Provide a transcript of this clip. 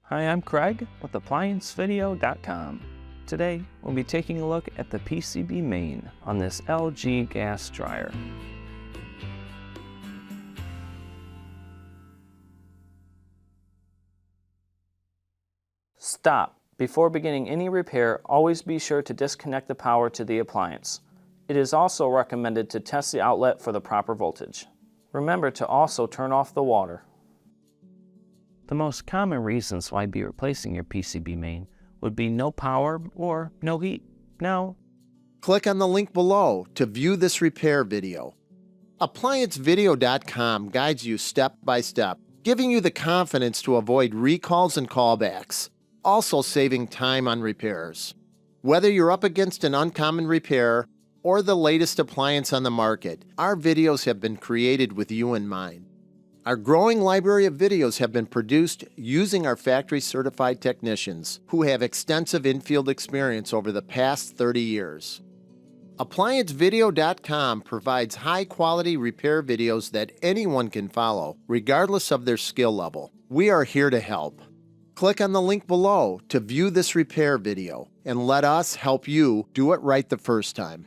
Hi, I'm Craig with ApplianceVideo.com. Today, we'll be taking a look at the PCB main on this LG gas dryer. Stop. Before beginning any repair, always be sure to disconnect the power to the appliance. It is also recommended to test the outlet for the proper voltage. Remember to also turn off the water. The most common reasons why you'd be replacing your PCB main would be no power or no heat. Now, click on the link below to view this repair video. ApplianceVideo.com guides you step by step, giving you the confidence to avoid recalls and callbacks, also saving time on repairs. Whether you're up against an uncommon repair or the latest appliance on the market, our videos have been created with you in mind. Our growing library of videos have been produced using our factory-certified technicians who have extensive infield experience over the past 30 years. ApplianceVideo.com provides high-quality repair videos that anyone can follow, regardless of their skill level. We are here to help. Click on the link below to view this repair video and let us help you do it right the first time.